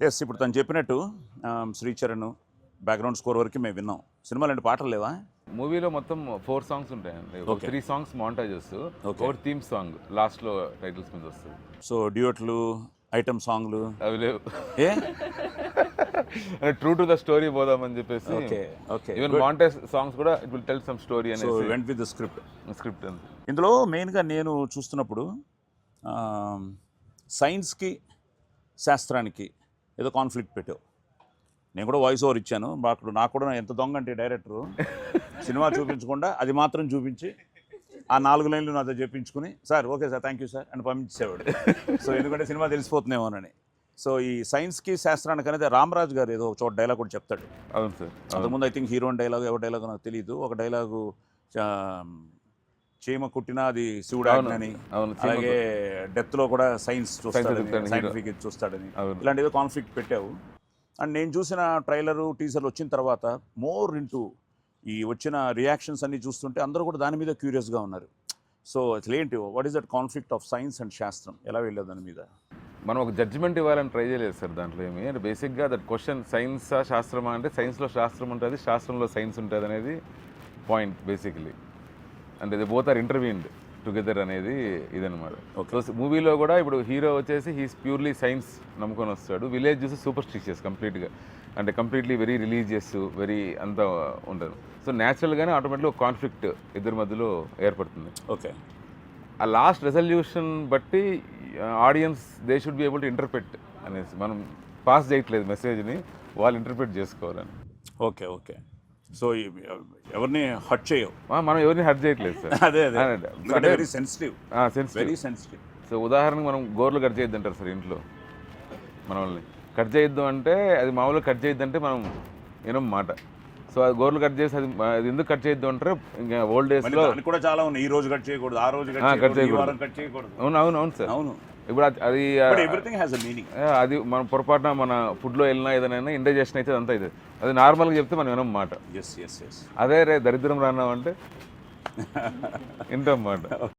Yes ఇప్పుడు తను చెప్పినట్టు శ్రీచరణ్ బ్యాక్గ్రౌండ్ స్కోర్ వరకు మేము విన్నాం. సినిమాలు అంటే పాటలు లేవా? మూవీలో మొత్తం 4 సాంగ్స్ ఉంటాయండి. 3 సాంగ్స్ మాంటేజెస్, ఒక థీమ్ సాంగ్ లాస్ట్లో టైటిల్స్ మీద వస్తుంది. సో డ్యూయట్లు, ఐటమ్ సాంగ్లు అవి లేవు. A true to the story పోదామని చెప్పేసి. Okay okay even montage songs కూడా it will tell some story so అనేది వెంట్ విత్ ద స్క్రిప్ట్ అంతే. ఇందులో మెయిన్గా నేను చూస్తున్నప్పుడు సైన్స్కి శాస్త్రానికి ఏదో కాన్ఫ్లిక్ట్ పెట్టావు. నేను కూడా వాయిస్ ఓవర్ ఇచ్చాను. అప్పుడు నాకు కూడా ఎంత దొంగ అంటే డైరెక్టరు సినిమా చూపించకుండా అది మాత్రం చూపించి ఆ 4 లైన్లు నాతో చెప్పించుకుని sir okay sir thank you sir అని పంపించేవాడు. సో ఎందుకంటే సినిమా తెలిసిపోతున్నామోనని. సో ఈ సైన్స్కి శాస్త్రానికి అనేది రామరాజు గారు ఏదో ఒక చోట డైలాగ్ కూడా చెప్తాడు. అవును సార్. అంతకుముందు ఐ థింక్ హీరోయిన్ డైలాగ్ ఎవరి డైలాగ్ నాకు తెలియదు. ఒక డైలాగు చీమ కుట్టినా అది శివుడు ఆజ్ఞని, అలాగే డెత్లో కూడా సైన్స్ చూస్తాడని, సైంటిఫిక్ చూస్తాడని, ఇలాంటి ఏదో కాన్ఫ్లిక్ట్ పెట్టావు. అండ్ నేను చూసిన ట్రైలరు టీజర్లు వచ్చిన తర్వాత మోర్ ఇంటూ ఈ వచ్చిన రియాక్షన్స్ అన్నీ చూస్తుంటే అందరూ కూడా దాని మీద క్యూరియస్గా ఉన్నారు. సో అసలు ఏంటి, what is that conflict of science and శాస్త్రం, ఎలా వెళ్ళేది దాని మీద? మనం ఒక జడ్జిమెంట్ ఇవ్వాలని ట్రై చేయలేదు సార్ దాంట్లో ఏమి. అంటే బేసిక్గా దట్ క్వశ్చన్ సైన్సా శాస్త్రమా అంటే సైన్స్లో శాస్త్రం ఉంటుంది, శాస్త్రంలో సైన్స్ ఉంటుంది అనేది పాయింట్ బేసిక్లీ. అంటే ఇది బోత్ ఆర్ ఇంటర్వ్యూన్డ్ టుగెదర్ అనేది ఇదనమాట. సో మూవీలో కూడా ఇప్పుడు హీరో వచ్చేసి హీస్ ప్యూర్లీ సైన్స్ నమ్ముకొని వస్తాడు, విలేజ్ చూసి సూపర్ స్టిషియస్ కంప్లీట్గా, అంటే కంప్లీట్లీ వెరీ రిలీజియస్, వెరీ అంతా ఉంటుంది. సో న్యాచురల్గానే ఆటోమేటిక్గా ఒక కాన్ఫ్లిక్ట్ ఇద్దరి మధ్యలో ఏర్పడుతుంది. ఓకే, ఆ లాస్ట్ రెజల్యూషన్ బట్టి audience they should be able to interpret అనేసి, మనం పాస్ చేయట్లేదు మెసేజ్ని, వాళ్ళు ఇంటర్ప్రెట్ చేసుకోవాలని. Okay okay. సో ఎవరిని హర్ట్ చేయవు, మనం ఎవరిని హర్ట్ చేయట్లేదు సార్. అదే very sensitive, very sensitive. So ఉదాహరణకు మనం గోర్లు కట్ చేయొద్దు అంటారు సార్ ఇంట్లో మనల్ని. కట్ చేయొద్దు అంటే అది మామూలుగా కట్ చేయొద్దు అంటే మనం వినం మాట. సో అది గోర్లు కట్ చేసి అది ఎందుకు కట్ చేయొద్దు అంటారు, ఇంకా ఓల్డ్ డేస్లో కూడా చాలా ఉన్నాయి. ఈ రోజు కట్ చేయకూడదు, ఆ రోజు కట్ చేయకూడదు. అవును అవును అవును సార్. అవును, ఇప్పుడు అది ఎవ్రీథింగ్ హ్యాస్ ఎ మీనింగ్. అది మనం పొరపాటున మన ఫుడ్లో వెళ్ళినా ఏదైనా ఇండైజెషన్ అయితే అంతా ఇది, అది నార్మల్గా చెప్తే మనం వినం మాట. అదే రే దరిద్రం రాన్నామంటే వింటాం మాట.